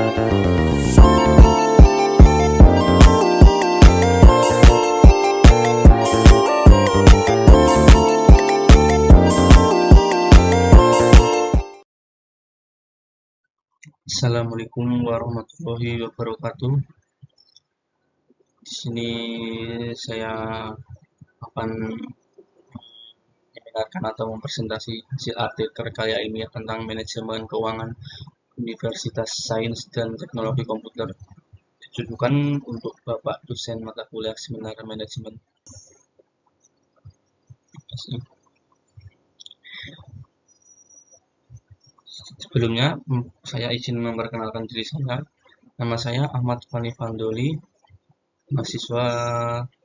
Assalamualaikum warahmatullahi wabarakatuh. Di sini saya akan mendengarkan atau mempresentasi hasil artikel karya ilmiah tentang manajemen keuangan Universitas Sains dan Teknologi Komputer. Ditujukan untuk Bapak dosen mata kuliah seminar manajemen. Sebelumnya, saya izin memperkenalkan diri saya. Nama saya Ahmad Fani Fandoli, mahasiswa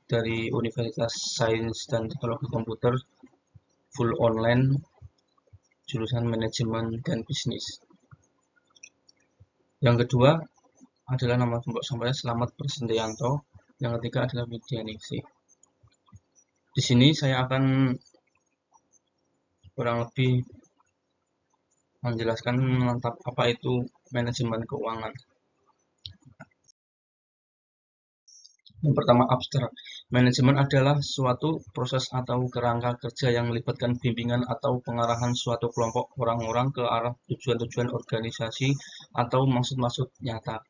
dari Universitas Sains dan Teknologi Komputer, full online, jurusan manajemen dan bisnis. Yang kedua adalah nama kelompok saya Selamat Persendianto. Yang ketiga adalah Widianingsih. Di sini saya akan kurang lebih menjelaskan mantap apa itu manajemen keuangan. Yang pertama, abstrak. Manajemen adalah suatu proses atau kerangka kerja yang melibatkan bimbingan atau pengarahan suatu kelompok orang-orang ke arah tujuan-tujuan organisasi atau maksud-maksud nyata.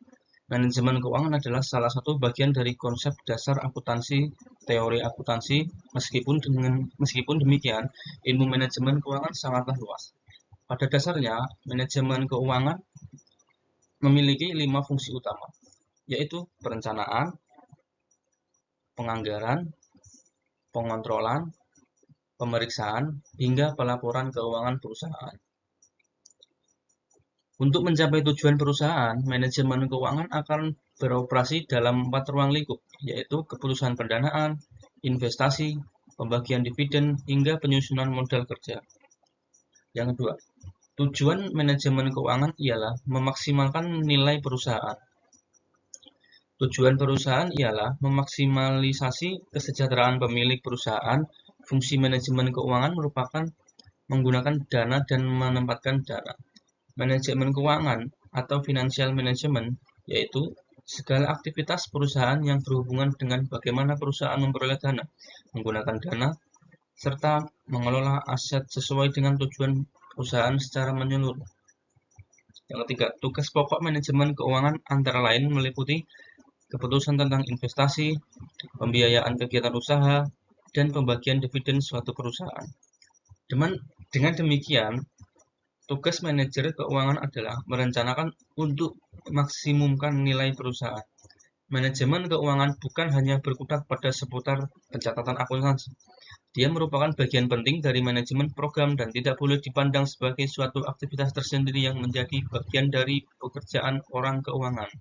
Manajemen keuangan adalah salah satu bagian dari konsep dasar akuntansi, teori akuntansi. Meskipun demikian, ilmu manajemen keuangan sangatlah luas. Pada dasarnya, manajemen keuangan memiliki 5 fungsi utama, yaitu perencanaan, penganggaran, pengontrolan, pemeriksaan, hingga pelaporan keuangan perusahaan. Untuk mencapai tujuan perusahaan, manajemen keuangan akan beroperasi dalam 4 ruang lingkup, yaitu keputusan pendanaan, investasi, pembagian dividen, hingga penyusunan modal kerja. Yang kedua, tujuan manajemen keuangan ialah memaksimalkan nilai perusahaan. Tujuan perusahaan ialah memaksimalisasi kesejahteraan pemilik perusahaan. Fungsi manajemen keuangan merupakan menggunakan dana dan menempatkan dana. Manajemen keuangan atau financial management yaitu segala aktivitas perusahaan yang berhubungan dengan bagaimana perusahaan memperoleh dana, menggunakan dana, serta mengelola aset sesuai dengan tujuan perusahaan secara menyeluruh. Yang ketiga, tugas pokok manajemen keuangan antara lain meliputi keputusan tentang investasi, pembiayaan kegiatan usaha, dan pembagian dividen suatu perusahaan. Dengan demikian, tugas manajer keuangan adalah merencanakan untuk maksimumkan nilai perusahaan. Manajemen keuangan bukan hanya berkutat pada seputar pencatatan akuntansi. Dia merupakan bagian penting dari manajemen program dan tidak boleh dipandang sebagai suatu aktivitas tersendiri yang menjadi bagian dari pekerjaan orang keuangan.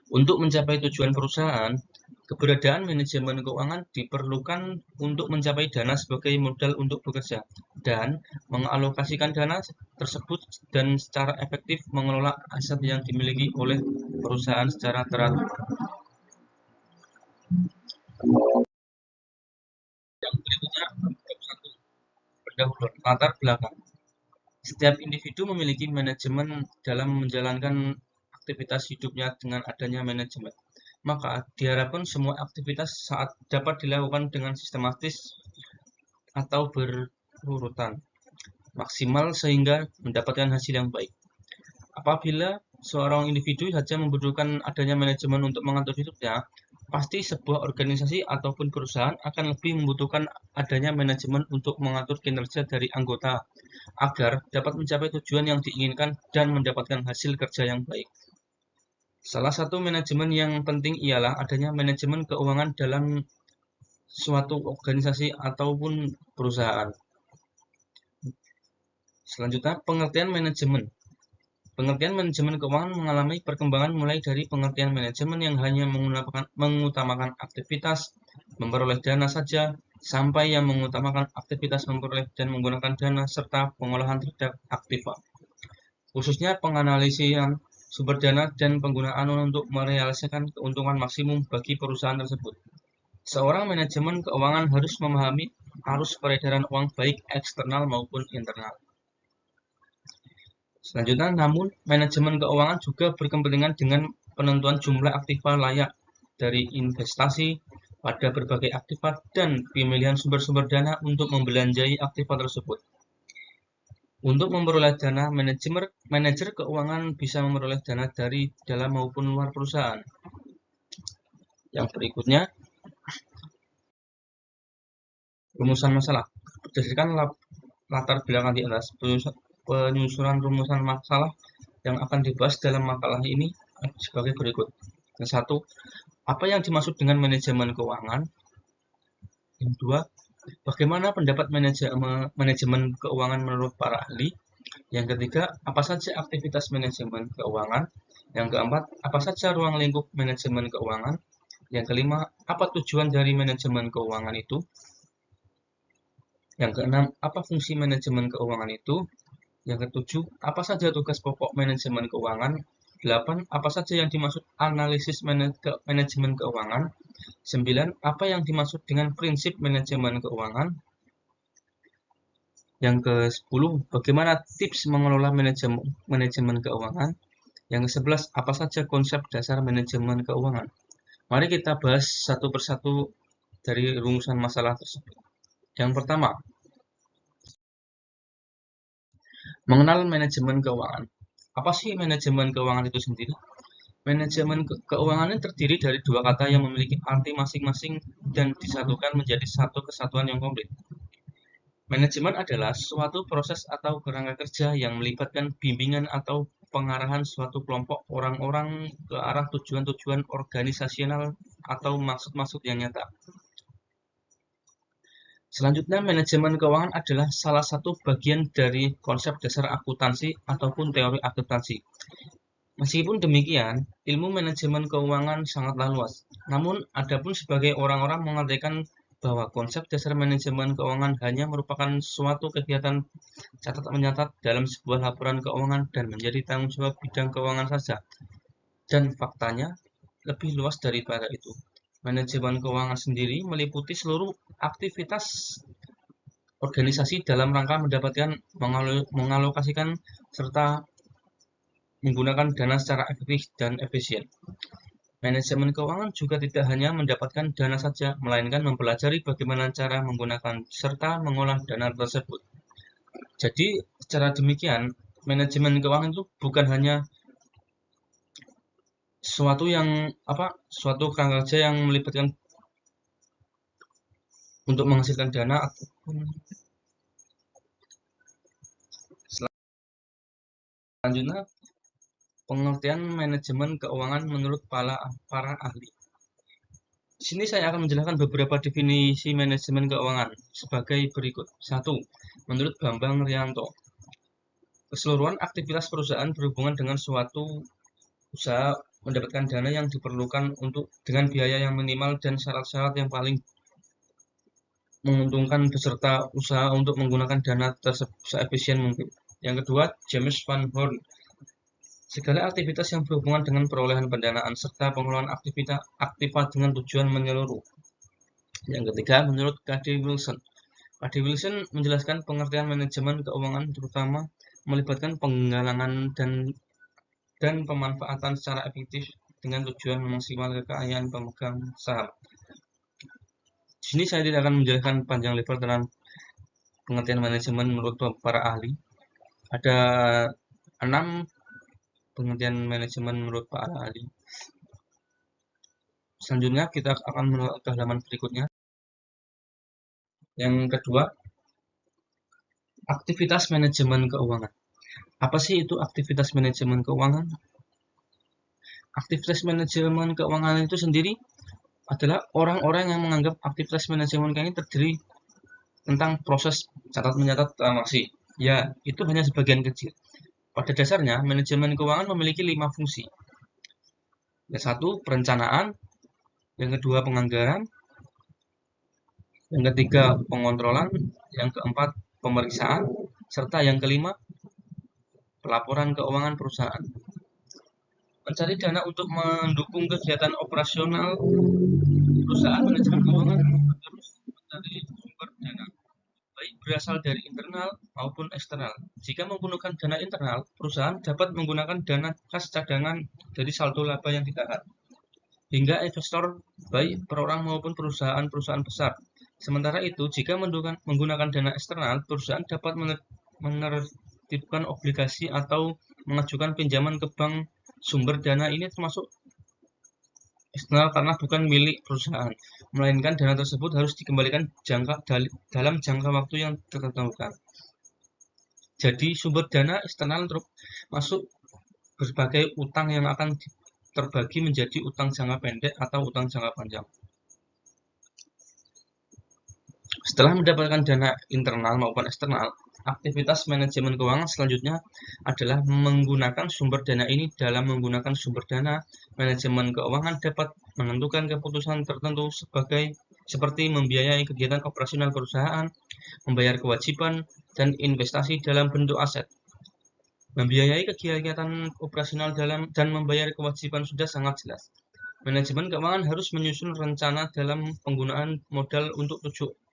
Untuk mencapai tujuan perusahaan, keberadaan manajemen keuangan diperlukan untuk mencapai dana sebagai modal untuk bekerja dan mengalokasikan dana tersebut dan secara efektif mengelola aset yang dimiliki oleh perusahaan secara teratur. Yang berikutnya, pendahuluan latar belakang. Setiap individu memiliki manajemen dalam menjalankan aktivitas hidupnya dengan adanya manajemen. Maka diharapkan semua aktivitas saat dapat dilakukan dengan sistematis atau berurutan maksimal sehingga mendapatkan hasil yang baik. Apabila seorang individu saja membutuhkan adanya manajemen untuk mengatur hidupnya, pasti sebuah organisasi ataupun perusahaan akan lebih membutuhkan adanya manajemen untuk mengatur kinerja dari anggota agar dapat mencapai tujuan yang diinginkan dan mendapatkan hasil kerja yang baik. Salah satu manajemen yang penting ialah adanya manajemen keuangan dalam suatu organisasi ataupun perusahaan. Selanjutnya, pengertian manajemen. Pengertian manajemen keuangan mengalami perkembangan mulai dari pengertian manajemen yang hanya mengutamakan aktivitas memperoleh dana saja, sampai yang mengutamakan aktivitas memperoleh dan menggunakan dana serta pengolahan terhadap aktiva. Khususnya penganalisian sumber dana dan penggunaan untuk merealisasikan keuntungan maksimum bagi perusahaan tersebut. Seorang manajemen keuangan harus memahami arus peredaran uang baik eksternal maupun internal. Selanjutnya, namun manajemen keuangan juga berkepentingan dengan penentuan jumlah aktiva layak dari investasi pada berbagai aktiva dan pemilihan sumber-sumber dana untuk membelanjai aktiva tersebut. Untuk memperoleh dana, manajer keuangan bisa memperoleh dana dari dalam maupun luar perusahaan. Yang berikutnya, rumusan masalah. Berdasarkan latar belakang di atas, penyusunan rumusan masalah yang akan dibahas dalam makalah ini sebagai berikut. Yang satu, apa yang dimaksud dengan manajemen keuangan? Yang dua, bagaimana pendapat manajemen keuangan menurut para ahli? Yang ketiga, apa saja aktivitas manajemen keuangan? Yang keempat, apa saja ruang lingkup manajemen keuangan? Yang kelima, apa tujuan dari manajemen keuangan itu? Yang keenam, apa fungsi manajemen keuangan itu? Yang ketujuh, apa saja tugas pokok manajemen keuangan? 8. Apa saja yang dimaksud analisis manajemen keuangan? 9. Apa yang dimaksud dengan prinsip manajemen keuangan? Yang ke-10, bagaimana tips mengelola manajemen keuangan? Yang ke-11, apa saja konsep dasar manajemen keuangan? Mari kita bahas satu persatu dari rumusan masalah tersebut. Yang pertama, mengenal manajemen keuangan. Apa sih manajemen keuangan itu sendiri? Manajemen keuangan ini terdiri dari dua kata yang memiliki arti masing-masing dan disatukan menjadi satu kesatuan yang komplit. Manajemen adalah suatu proses atau kerangka kerja yang melibatkan bimbingan atau pengarahan suatu kelompok orang-orang ke arah tujuan-tujuan organisasional atau maksud-maksud yang nyata. Selanjutnya, manajemen keuangan adalah salah satu bagian dari konsep dasar akuntansi ataupun teori akuntansi. Meskipun demikian, ilmu manajemen keuangan sangatlah luas. Namun, adapun sebagai orang-orang mengartikan bahwa konsep dasar manajemen keuangan hanya merupakan suatu kegiatan catat-mencatat dalam sebuah laporan keuangan dan menjadi tanggung jawab bidang keuangan saja. Dan faktanya, lebih luas daripada itu. Manajemen keuangan sendiri meliputi seluruh aktivitas organisasi dalam rangka mendapatkan, mengalokasikan, serta menggunakan dana secara efektif dan efisien. Manajemen keuangan juga tidak hanya mendapatkan dana saja, melainkan mempelajari bagaimana cara menggunakan serta mengolah dana tersebut. Jadi, secara demikian, manajemen keuangan itu bukan hanya suatu kerangka kerja yang melibatkan untuk menghasilkan dana ataupun selanjutnya pengertian manajemen keuangan menurut para ahli. Di sini saya akan menjelaskan beberapa definisi manajemen keuangan sebagai berikut. 1. Menurut Bambang Rianto, keseluruhan aktivitas perusahaan berhubungan dengan suatu usaha mendapatkan dana yang diperlukan dengan biaya yang minimal dan syarat-syarat yang paling menguntungkan beserta usaha untuk menggunakan dana tersebut seefisien mungkin. Yang kedua, James Van Horn, segala aktivitas yang berhubungan dengan perolehan pendanaan serta pengelolaan aktiva dengan tujuan menyeluruh. Yang ketiga, menurut K.D. Wilson. K.D. Wilson menjelaskan pengertian manajemen keuangan terutama melibatkan penggalangan dan pemanfaatan secara efektif dengan tujuan memaksimalkan kekayaan pemegang saham. Di sini saya tidak akan menjelaskan panjang lebar tentang pengertian manajemen menurut para ahli. Ada 6 pengertian manajemen menurut para ahli. Selanjutnya kita akan menuju ke halaman berikutnya. Yang kedua, aktivitas manajemen keuangan. Apa sih itu aktivitas manajemen keuangan? Aktivitas manajemen keuangan itu sendiri adalah orang-orang yang menganggap aktivitas manajemen keuangan ini terdiri tentang proses catat-mencatat transaksi. Ya, itu hanya sebagian kecil. Pada dasarnya, manajemen keuangan memiliki 5 fungsi. Yang satu, perencanaan. Yang kedua, penganggaran. Yang ketiga, pengontrolan. Yang keempat, pemeriksaan. Serta yang kelima, pelaporan keuangan perusahaan. Mencari dana untuk mendukung kegiatan operasional perusahaan, manajemen keuangan harus mencari sumber dana, baik berasal dari internal maupun eksternal. Jika menggunakan dana internal, perusahaan dapat menggunakan dana kas cadangan dari saldo laba yang ditahan, hingga investor baik perorang maupun perusahaan-perusahaan besar. Sementara itu, jika menggunakan dana eksternal, perusahaan dapat menertibkan obligasi atau mengajukan pinjaman ke bank. Sumber dana ini termasuk eksternal karena bukan milik perusahaan, melainkan dana tersebut harus dikembalikan dalam jangka waktu yang ditentukan. Jadi sumber dana eksternal termasuk berbagai utang yang akan terbagi menjadi utang jangka pendek atau utang jangka panjang. Setelah mendapatkan dana internal maupun eksternal, aktivitas manajemen keuangan selanjutnya adalah menggunakan sumber dana ini. Dalam menggunakan sumber dana, manajemen keuangan dapat menentukan keputusan tertentu seperti membiayai kegiatan operasional perusahaan, membayar kewajiban, dan investasi dalam bentuk aset. Membiayai kegiatan operasional dan membayar kewajiban sudah sangat jelas. Manajemen keuangan harus menyusun rencana dalam penggunaan modal untuk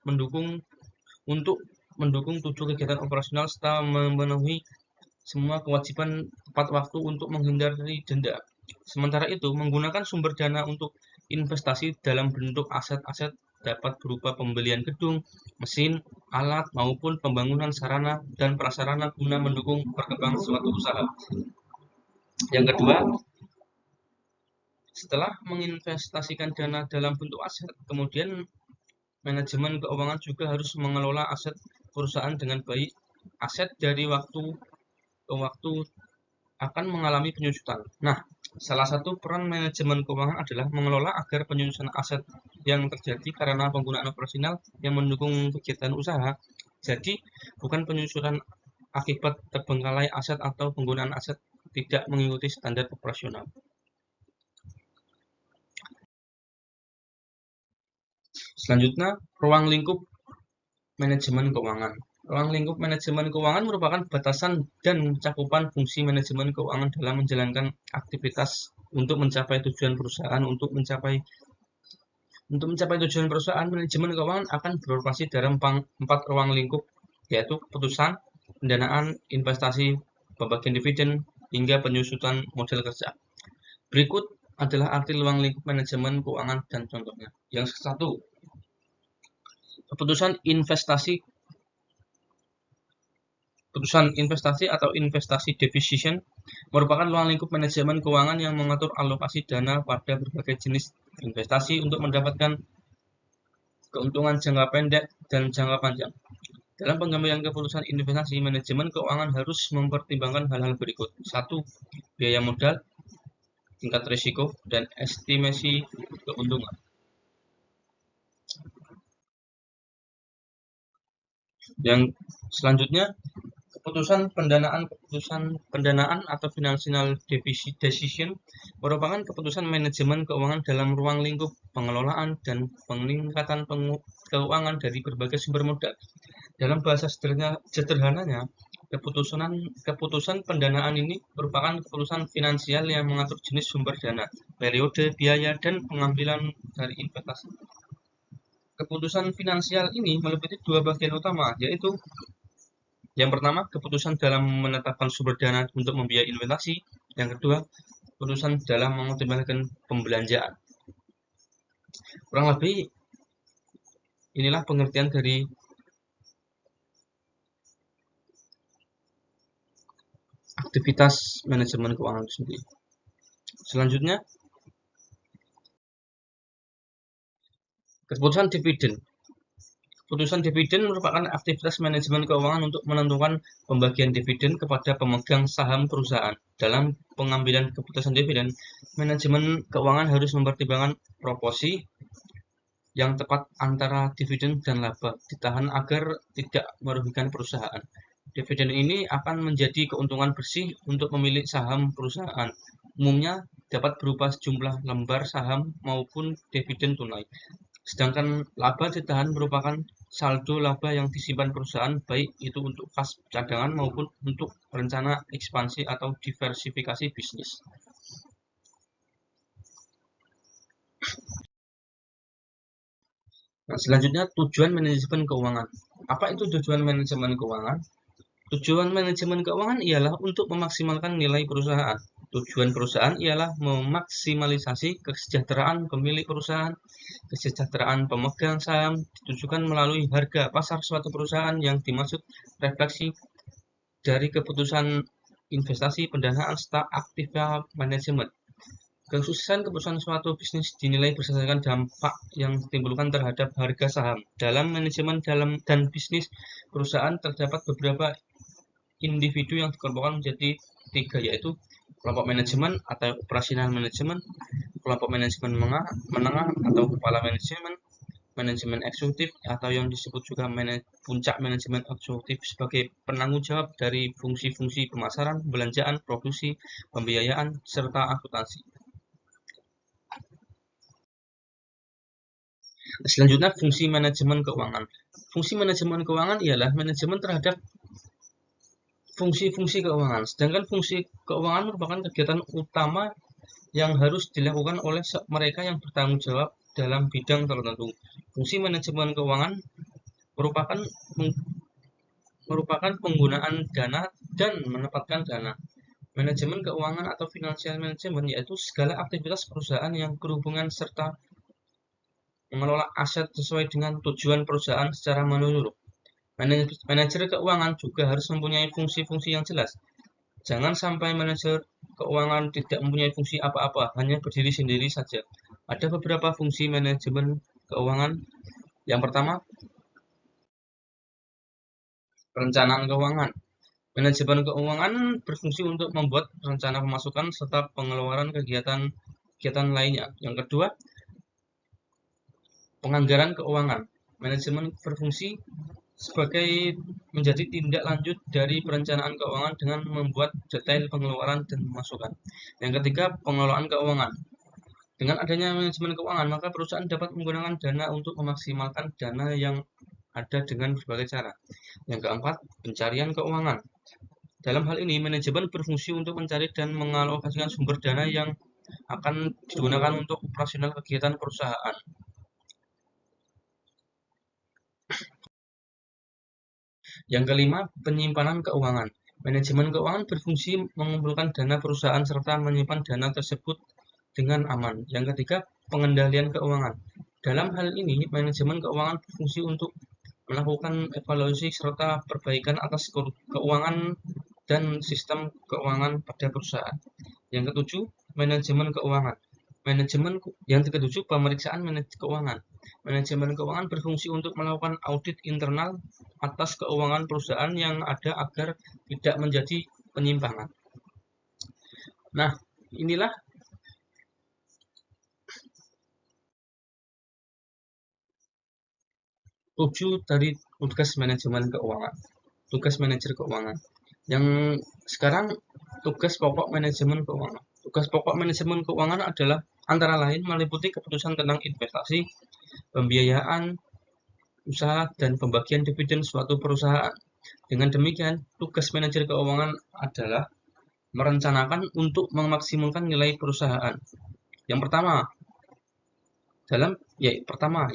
mendukung tujuh kegiatan operasional serta memenuhi semua kewajiban tepat waktu untuk menghindari denda. Sementara itu, menggunakan sumber dana untuk investasi dalam bentuk aset-aset dapat berupa pembelian gedung, mesin, alat, maupun pembangunan sarana dan prasarana guna mendukung perkembangan suatu usaha. Yang kedua, setelah menginvestasikan dana dalam bentuk aset, kemudian manajemen keuangan juga harus mengelola aset perusahaan dengan baik. Aset dari waktu ke waktu akan mengalami penyusutan. Nah, salah satu peran manajemen keuangan adalah mengelola agar penyusutan aset yang terjadi karena penggunaan operasional yang mendukung kegiatan usaha. Jadi, bukan penyusutan akibat terbengkalai aset atau penggunaan aset tidak mengikuti standar operasional. Selanjutnya, ruang lingkup manajemen keuangan. Ruang lingkup manajemen keuangan merupakan batasan dan cakupan fungsi manajemen keuangan dalam menjalankan aktivitas untuk mencapai tujuan perusahaan. Untuk mencapai tujuan perusahaan, manajemen keuangan akan beroperasi dalam 4 ruang lingkup, yaitu keputusan, pendanaan, investasi, pembagian dividen, hingga penyusunan model kerja. Berikut adalah arti ruang lingkup manajemen keuangan dan contohnya. Yang satu, keputusan investasi atau investasi decision merupakan ruang lingkup manajemen keuangan yang mengatur alokasi dana pada berbagai jenis investasi untuk mendapatkan keuntungan jangka pendek dan jangka panjang. Dalam pengambilan keputusan investasi, manajemen keuangan harus mempertimbangkan hal-hal berikut. 1. Biaya modal, tingkat risiko, dan estimasi keuntungan. Yang selanjutnya, keputusan pendanaan atau financial decision merupakan keputusan manajemen keuangan dalam ruang lingkup pengelolaan dan peningkatan keuangan dari berbagai sumber modal. Dalam bahasa sederhananya, keputusan pendanaan ini merupakan keputusan finansial yang mengatur jenis sumber dana, periode biaya, dan pengambilan dari investasi. Keputusan finansial ini meliputi 2 bagian utama, yaitu yang pertama, keputusan dalam menetapkan sumber dana untuk membiayai investasi. Yang kedua, keputusan dalam mengoptimalkan pembelanjaan. Kurang lebih inilah pengertian dari aktivitas manajemen keuangan itu sendiri. Selanjutnya, keputusan dividen. Keputusan dividen merupakan aktivitas manajemen keuangan untuk menentukan pembagian dividen kepada pemegang saham perusahaan. Dalam pengambilan keputusan dividen, manajemen keuangan harus mempertimbangkan proporsi yang tepat antara dividen dan laba ditahan agar tidak merugikan perusahaan. Dividen ini akan menjadi keuntungan bersih untuk pemilik saham perusahaan. Umumnya dapat berupa sejumlah lembar saham maupun dividen tunai. Sedangkan laba ditahan merupakan saldo laba yang disimpan perusahaan, baik itu untuk kas cadangan maupun untuk rencana ekspansi atau diversifikasi bisnis. Nah, selanjutnya, tujuan manajemen keuangan. Apa itu tujuan manajemen keuangan? Tujuan manajemen keuangan ialah untuk memaksimalkan nilai perusahaan. Tujuan perusahaan ialah memaksimalisasi kesejahteraan pemilik perusahaan, kesejahteraan pemegang saham, ditujukan melalui harga pasar suatu perusahaan yang dimaksud refleksi dari keputusan investasi, pendanaan, serta aktiva manajemen. Kesuksesan keputusan suatu bisnis dinilai berdasarkan dampak yang ditimbulkan terhadap harga saham. Dalam manajemen dan bisnis perusahaan terdapat beberapa individu yang dikelompokkan menjadi 3, yaitu kelompok manajemen atau operasional manajemen, kelompok manajemen menengah atau kepala manajemen, manajemen eksekutif atau yang disebut juga puncak manajemen eksekutif sebagai penanggung jawab dari fungsi-fungsi pemasaran, pembelanjaan, produksi, pembiayaan, serta akuntansi. Selanjutnya, fungsi manajemen keuangan. Fungsi manajemen keuangan ialah manajemen terhadap fungsi-fungsi keuangan. Sedangkan fungsi keuangan merupakan kegiatan utama yang harus dilakukan oleh mereka yang bertanggung jawab dalam bidang tertentu. Fungsi manajemen keuangan merupakan penggunaan dana dan menempatkan dana. Manajemen keuangan atau financial management yaitu segala aktivitas perusahaan yang berhubungan serta mengelola aset sesuai dengan tujuan perusahaan secara menyeluruh. Manajer keuangan juga harus mempunyai fungsi-fungsi yang jelas. Jangan sampai manajer keuangan tidak mempunyai fungsi apa-apa, hanya berdiri sendiri saja. Ada beberapa fungsi manajemen keuangan. Yang pertama, perencanaan keuangan. Manajemen keuangan berfungsi untuk membuat rencana pemasukan serta pengeluaran kegiatan lainnya. Yang kedua, penganggaran keuangan. Manajemen berfungsi sebagai menjadi tindak lanjut dari perencanaan keuangan dengan membuat detail pengeluaran dan pemasukan. Yang ketiga, pengelolaan keuangan. Dengan adanya manajemen keuangan, maka perusahaan dapat menggunakan dana untuk memaksimalkan dana yang ada dengan berbagai cara. Yang keempat, pencarian keuangan. Dalam hal ini, manajemen berfungsi untuk mencari dan mengalokasikan sumber dana yang akan digunakan untuk operasional kegiatan perusahaan. Yang kelima, penyimpanan keuangan. Manajemen keuangan berfungsi mengumpulkan dana perusahaan serta menyimpan dana tersebut dengan aman. Yang ketiga, pengendalian keuangan. Dalam hal ini, manajemen keuangan berfungsi untuk melakukan evaluasi serta perbaikan atas keuangan dan sistem keuangan pada perusahaan. Yang ketujuh, manajemen keuangan. Yang ketujuh, pemeriksaan keuangan. Manajemen keuangan berfungsi untuk melakukan audit internal atas keuangan perusahaan yang ada agar tidak menjadi penyimpangan. Nah, inilah tujuh dari tugas manajemen keuangan. Tugas manajer keuangan. Yang sekarang tugas pokok manajemen keuangan. Tugas pokok manajemen keuangan adalah antara lain meliputi keputusan tentang investasi, pembiayaan, usaha, dan pembagian dividen suatu perusahaan. Dengan demikian, tugas manajer keuangan adalah merencanakan untuk memaksimalkan nilai perusahaan. Yang pertama,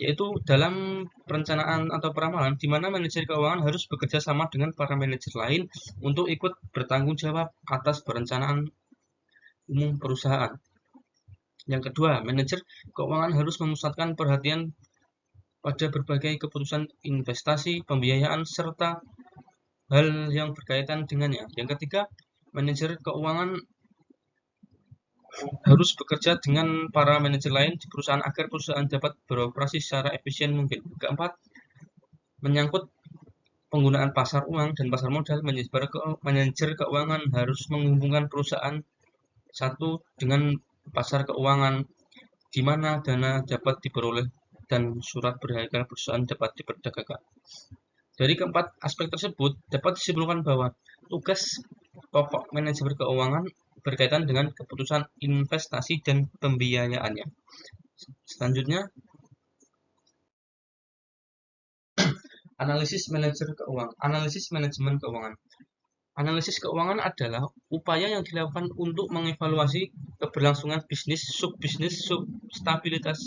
yaitu dalam perencanaan atau peramalan, di mana manajer keuangan harus bekerja sama dengan para manajer lain untuk ikut bertanggung jawab atas perencanaan umum perusahaan. Yang kedua, manajer keuangan harus memusatkan perhatian pada berbagai keputusan investasi, pembiayaan, serta hal yang berkaitan dengannya. Yang ketiga, manajer keuangan harus bekerja dengan para manajer lain di perusahaan agar perusahaan dapat beroperasi secara efisien mungkin. Keempat, menyangkut penggunaan pasar uang dan pasar modal, manajer keuangan harus menghubungkan perusahaan satu dengan pasar keuangan di mana dana dapat diperoleh dan surat berharga perusahaan dapat diperdagangkan. Dari keempat aspek tersebut dapat disimpulkan bahwa tugas pokok manajemen keuangan berkaitan dengan keputusan investasi dan pembiayaannya. Selanjutnya, analisis manajemen keuangan. Analisis keuangan adalah upaya yang dilakukan untuk mengevaluasi keberlangsungan bisnis, subbisnis, stabilitas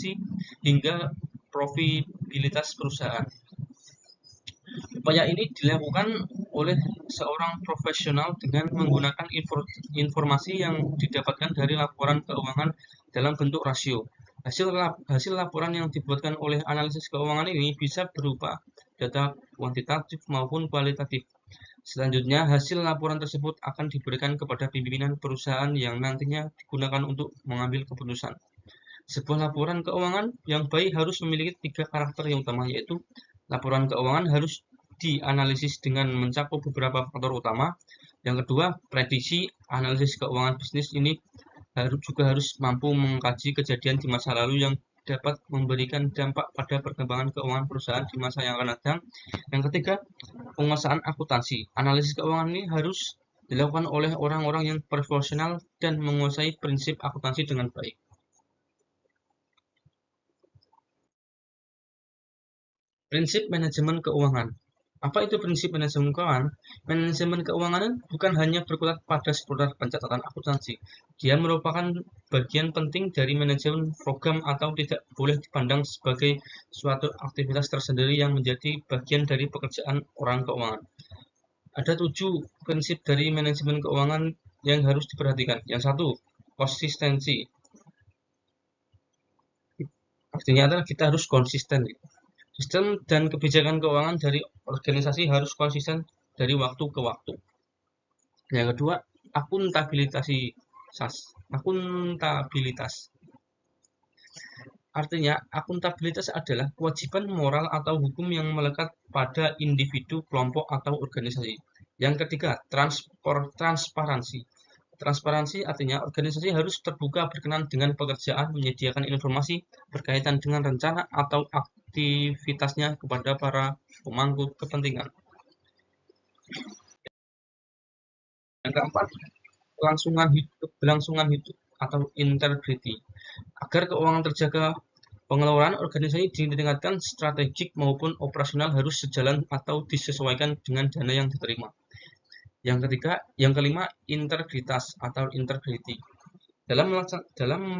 hingga profitabilitas perusahaan. Upaya ini dilakukan oleh seorang profesional dengan menggunakan informasi yang didapatkan dari laporan keuangan dalam bentuk rasio. Hasil laporan yang dibuatkan oleh analisis keuangan ini bisa berupa data kuantitatif maupun kualitatif. Selanjutnya, hasil laporan tersebut akan diberikan kepada pimpinan perusahaan yang nantinya digunakan untuk mengambil keputusan. Sebuah laporan keuangan yang baik harus memiliki 3 karakter yang utama, yaitu laporan keuangan harus dianalisis dengan mencakup beberapa faktor utama. Yang kedua, prediksi analisis keuangan bisnis ini juga harus mampu mengkaji kejadian di masa lalu yang dapat memberikan dampak pada perkembangan keuangan perusahaan di masa yang akan datang. Yang ketiga, penguasaan akuntansi. Analisis keuangan ini harus dilakukan oleh orang-orang yang profesional dan menguasai prinsip akuntansi dengan baik. Prinsip manajemen keuangan. Apa itu prinsip manajemen keuangan? Manajemen keuangan bukan hanya berkutat pada seputar pencatatan akuntansi. Dia merupakan bagian penting dari manajemen program atau tidak boleh dipandang sebagai suatu aktivitas tersendiri yang menjadi bagian dari pekerjaan orang keuangan. Ada 7 prinsip dari manajemen keuangan yang harus diperhatikan. Yang satu, konsistensi. Artinya adalah kita harus konsisten. Sistem dan kebijakan keuangan dari organisasi harus konsisten dari waktu ke waktu. Yang kedua, akuntabilitas. Artinya, akuntabilitas adalah kewajiban moral atau hukum yang melekat pada individu, kelompok, atau organisasi. Yang ketiga, transparansi. Transparansi artinya organisasi harus terbuka berkenan dengan pekerjaan, menyediakan informasi berkaitan dengan rencana atau aktivitasnya kepada para pemangku kepentingan. Yang keempat, kelangsungan hidup atau integrity. Agar keuangan terjaga, pengelolaan organisasi ditingkatkan strategik maupun operasional harus sejalan atau disesuaikan dengan dana yang diterima. Yang kelima, integritas atau integrity. Dalam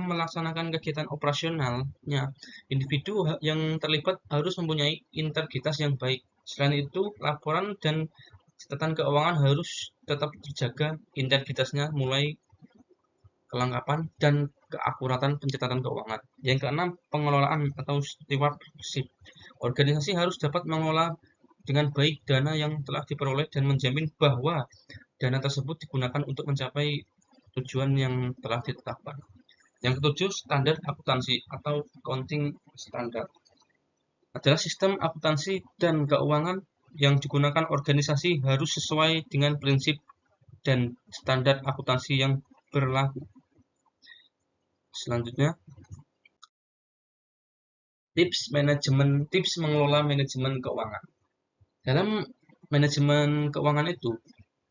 melaksanakan kegiatan operasionalnya, individu yang terlibat harus mempunyai integritas yang baik. Selain itu, laporan dan catatan keuangan harus tetap terjaga integritasnya, mulai kelengkapan dan keakuratan pencatatan keuangan. Yang keenam, pengelolaan atau stewardship. Organisasi harus dapat mengelola dengan baik dana yang telah diperoleh dan menjamin bahwa dana tersebut digunakan untuk mencapai tujuan yang telah ditetapkan. Yang ketujuh, standar akuntansi atau accounting standard. Adalah sistem akuntansi dan keuangan yang digunakan organisasi harus sesuai dengan prinsip dan standar akuntansi yang berlaku. Selanjutnya, tips mengelola manajemen keuangan. Dalam manajemen keuangan itu,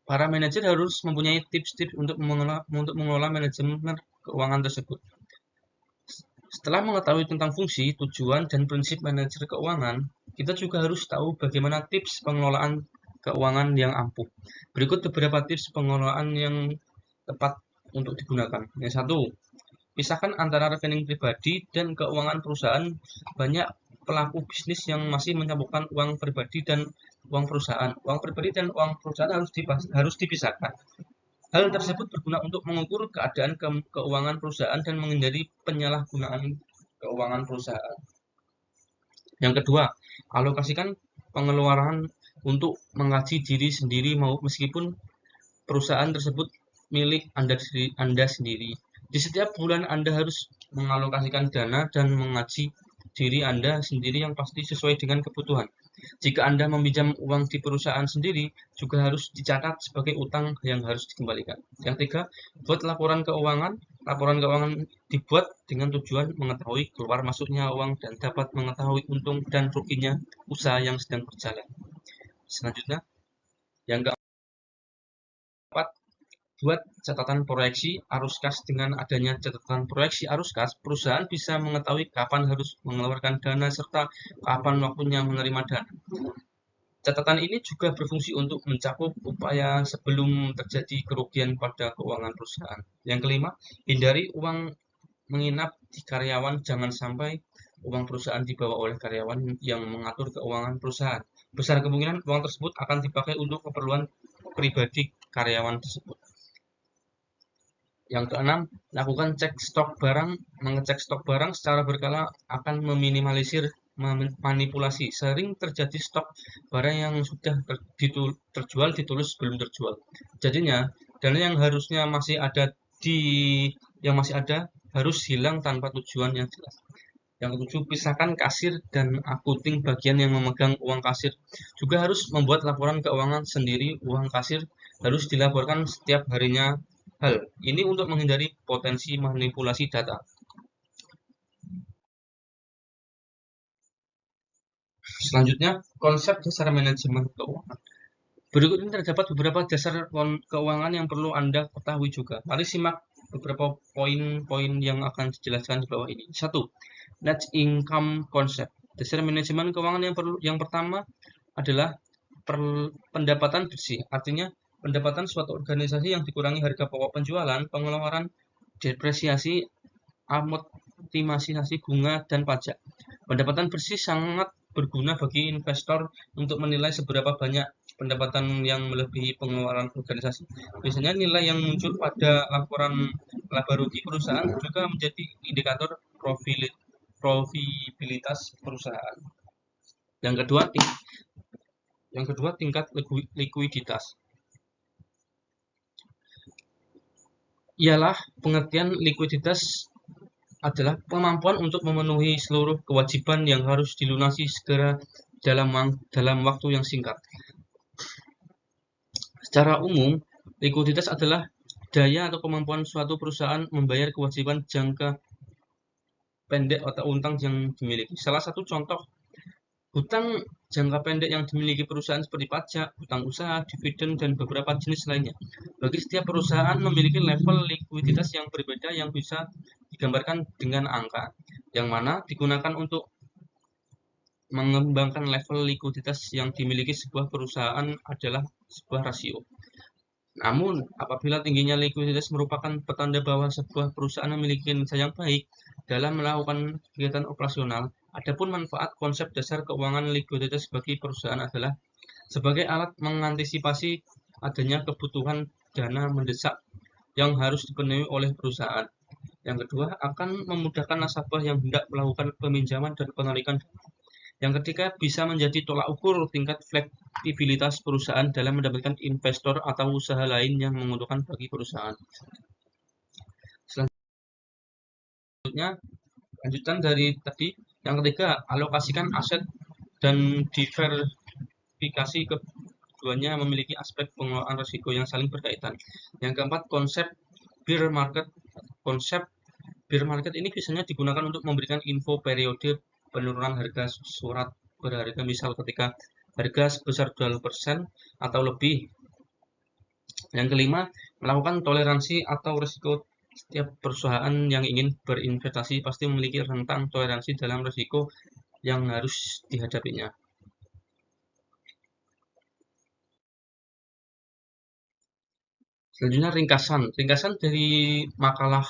para manajer harus mempunyai tips-tips untuk mengelola manajemen keuangan tersebut. Setelah mengetahui tentang fungsi, tujuan, dan prinsip manajer keuangan, kita juga harus tahu bagaimana tips pengelolaan keuangan yang ampuh. Berikut beberapa tips pengelolaan yang tepat untuk digunakan. Yang satu, pisahkan antara rekening pribadi dan keuangan perusahaan. Banyak pelaku bisnis yang masih mencampurkan uang pribadi dan uang perusahaan. Uang pribadi dan uang perusahaan harus dipisahkan. Hal tersebut berguna untuk mengukur keadaan keuangan perusahaan dan menghindari penyalahgunaan keuangan perusahaan. Yang kedua, alokasikan pengeluaran untuk mengkaji diri sendiri meskipun perusahaan tersebut milik Anda sendiri. Di setiap bulan Anda harus mengalokasikan dana dan mengaji diri Anda sendiri yang pasti sesuai dengan kebutuhan. Jika Anda meminjam uang di perusahaan sendiri, juga harus dicatat sebagai utang yang harus dikembalikan. Yang tiga, buat laporan keuangan. Laporan keuangan dibuat dengan tujuan mengetahui keluar masuknya uang dan dapat mengetahui untung dan ruginya usaha yang sedang berjalan. Selanjutnya, yang keempat, buat catatan proyeksi arus kas. Dengan adanya catatan proyeksi arus kas, perusahaan bisa mengetahui kapan harus mengeluarkan dana serta kapan waktunya menerima dana. Catatan ini juga berfungsi untuk mencakup upaya sebelum terjadi kerugian pada keuangan perusahaan. Yang kelima, hindari uang menginap di karyawan. Jangan sampai uang perusahaan dibawa oleh karyawan yang mengatur keuangan perusahaan. besar kemungkinan uang tersebut akan dipakai untuk keperluan pribadi karyawan tersebut. Yang keenam, lakukan cek stok barang. Mengecek stok barang secara berkala akan meminimalisir manipulasi. Sering terjadi stok barang yang sudah terjual ditulis belum terjual. Jadinya, dana yang harusnya masih ada harus hilang tanpa tujuan yang jelas. Yang ketujuh, pisahkan kasir dan akunting bagian yang memegang uang kasir. Juga harus membuat laporan keuangan sendiri. Uang kasir harus dilaporkan setiap harinya. Hal ini untuk menghindari potensi manipulasi data. Selanjutnya, konsep dasar manajemen keuangan. Berikut ini terdapat beberapa dasar keuangan yang perlu Anda ketahui juga. Mari simak beberapa poin-poin yang akan dijelaskan di bawah ini. 1. Net income concept. Dasar manajemen keuangan yang pertama adalah pendapatan bersih. Artinya, pendapatan suatu organisasi yang dikurangi harga pokok penjualan, pengeluaran, depresiasi, amortisasi bunga, dan pajak. Pendapatan bersih sangat berguna bagi investor untuk menilai seberapa banyak pendapatan yang melebihi pengeluaran organisasi. Biasanya nilai yang muncul pada laporan laba rugi perusahaan juga menjadi indikator profitabilitas perusahaan. Yang kedua, tingkat likuiditas. Ialah pengertian likuiditas adalah kemampuan untuk memenuhi seluruh kewajiban yang harus dilunasi segera dalam waktu yang singkat. Secara umum, likuiditas adalah daya atau kemampuan suatu perusahaan membayar kewajiban jangka pendek atau utang yang dimiliki. Salah satu contoh hutang jangka pendek yang dimiliki perusahaan seperti pajak, hutang usaha, dividen, dan beberapa jenis lainnya. Bagi setiap perusahaan memiliki level likuiditas yang berbeda yang bisa digambarkan dengan angka, yang mana digunakan untuk mengembangkan level likuiditas yang dimiliki sebuah perusahaan adalah sebuah rasio. Namun, apabila tingginya likuiditas merupakan petanda bahwa sebuah perusahaan memiliki kinerja yang baik dalam melakukan kegiatan operasional, adapun manfaat konsep dasar keuangan likuiditas bagi perusahaan adalah sebagai alat mengantisipasi adanya kebutuhan dana mendesak yang harus dipenuhi oleh perusahaan. Yang kedua, akan memudahkan nasabah yang hendak melakukan peminjaman dan penarikan dana. Yang ketiga, bisa menjadi tolak ukur tingkat fleksibilitas perusahaan dalam mendapatkan investor atau usaha lain yang menguntungkan bagi perusahaan. Selanjutnya, lanjutan dari tadi. Yang ketiga, alokasikan aset dan diversifikasi. Keduanya memiliki aspek pengelolaan risiko yang saling berkaitan. Yang keempat, konsep bear market. Konsep bear market ini biasanya digunakan untuk memberikan info periode penurunan harga surat berharga, misal ketika harga sebesar 20% atau lebih. Yang kelima, melakukan toleransi atau risiko. Setiap perusahaan yang ingin berinvestasi pasti memiliki rentang toleransi dalam risiko yang harus dihadapinya. Selanjutnya, ringkasan dari makalah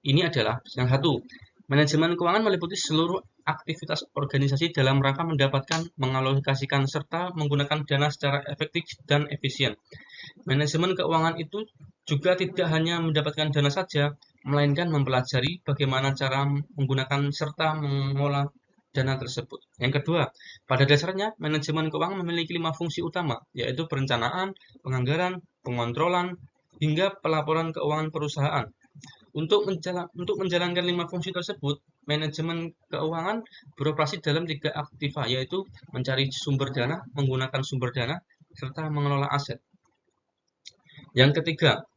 ini adalah yang satu, manajemen keuangan meliputi seluruh aktivitas organisasi dalam rangka mendapatkan, mengalokasikan, serta menggunakan dana secara efektif dan efisien. Manajemen keuangan itu juga tidak hanya mendapatkan dana saja, melainkan mempelajari bagaimana cara menggunakan serta mengolah dana tersebut. Yang kedua, pada dasarnya manajemen keuangan memiliki 5 fungsi utama, yaitu perencanaan, penganggaran, pengontrolan, hingga pelaporan keuangan perusahaan. Untuk menjalankan 5 fungsi tersebut, manajemen keuangan beroperasi dalam 3 aktiva, yaitu mencari sumber dana, menggunakan sumber dana, serta mengelola aset. Yang ketiga,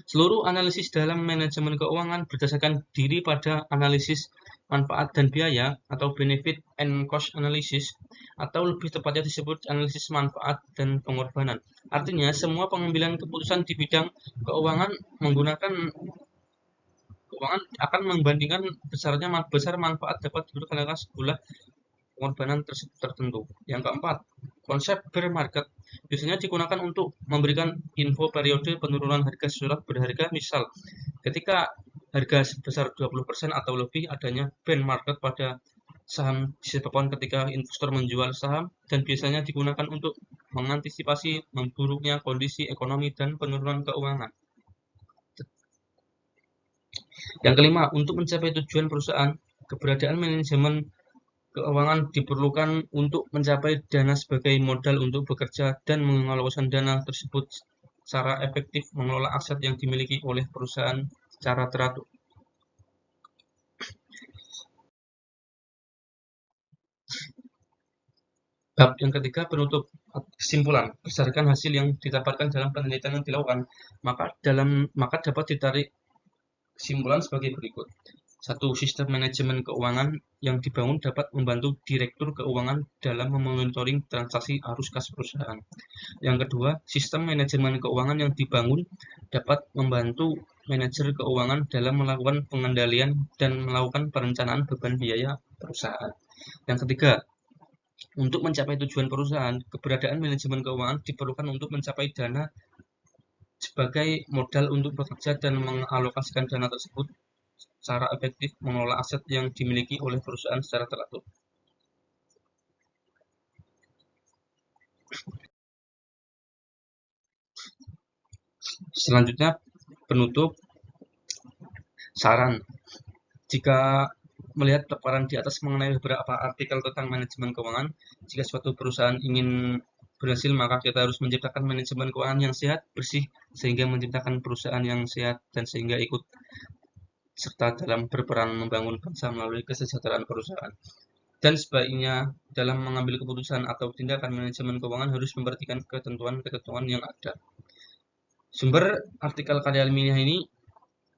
seluruh analisis dalam manajemen keuangan berdasarkan diri pada analisis manfaat dan biaya atau benefit and cost analysis, atau lebih tepatnya disebut analisis manfaat dan pengorbanan. Artinya, semua pengambilan keputusan di bidang keuangan akan membandingkan besar manfaat dapat diperkirakan sebuah pengorbanan tertentu. Yang keempat, konsep bear market biasanya digunakan untuk memberikan info periode penurunan harga surat berharga, misal ketika harga sebesar 20% atau lebih, adanya bear market pada saham disebabkan ketika investor menjual saham dan biasanya digunakan untuk mengantisipasi memburuknya kondisi ekonomi dan penurunan keuangan. Yang kelima, untuk mencapai tujuan perusahaan, keberadaan manajemen keuangan diperlukan untuk mencapai dana sebagai modal untuk bekerja dan mengalokasikan dana tersebut secara efektif mengelola aset yang dimiliki oleh perusahaan secara teratur. Bab yang ketiga, penutup kesimpulan. Berdasarkan hasil yang didapatkan dalam penelitian yang dilakukan, maka dapat ditarik kesimpulan sebagai berikut. Satu, sistem manajemen keuangan yang dibangun dapat membantu direktur keuangan dalam memonitoring transaksi arus kas perusahaan. Yang kedua, sistem manajemen keuangan yang dibangun dapat membantu manajer keuangan dalam melakukan pengendalian dan melakukan perencanaan beban biaya perusahaan. Yang ketiga, untuk mencapai tujuan perusahaan, keberadaan manajemen keuangan diperlukan untuk mencapai dana sebagai modal untuk bekerja dan mengalokasikan dana tersebut secara efektif mengelola aset yang dimiliki oleh perusahaan secara teratur. Selanjutnya, penutup saran. Jika melihat paparan di atas mengenai beberapa artikel tentang manajemen keuangan, jika suatu perusahaan ingin berhasil, maka kita harus menciptakan manajemen keuangan yang sehat, bersih, sehingga menciptakan perusahaan yang sehat dan sehingga ikut serta dalam berperan membangun bangsa melalui kesejahteraan perusahaan. Dan sebaiknya dalam mengambil keputusan atau tindakan manajemen keuangan harus memperhatikan ketentuan-ketentuan yang ada. Sumber artikel karya ilmiah ini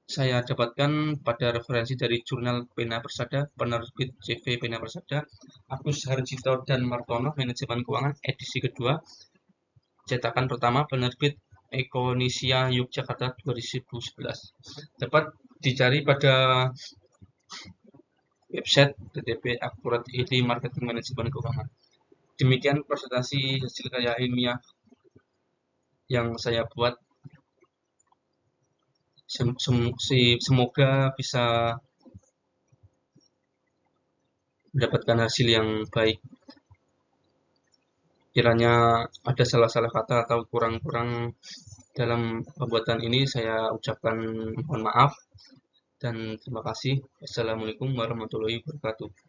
saya dapatkan pada referensi dari jurnal Pena Persada, penerbit CV Pena Persada, Agus Harjito dan Martono, Manajemen Keuangan, edisi kedua, cetakan pertama, penerbit Ekonisia Yogyakarta 2011. Dapat dicari pada website TTP Akurat ID Marketing Manajemen Keuangan. Demikian presentasi hasil karya ilmiah yang saya buat. Semoga bisa mendapatkan hasil yang baik. Kiranya ada salah-salah kata atau kurang-kurang dalam pembuatan ini, saya ucapkan mohon maaf dan terima kasih. Wassalamualaikum warahmatullahi wabarakatuh.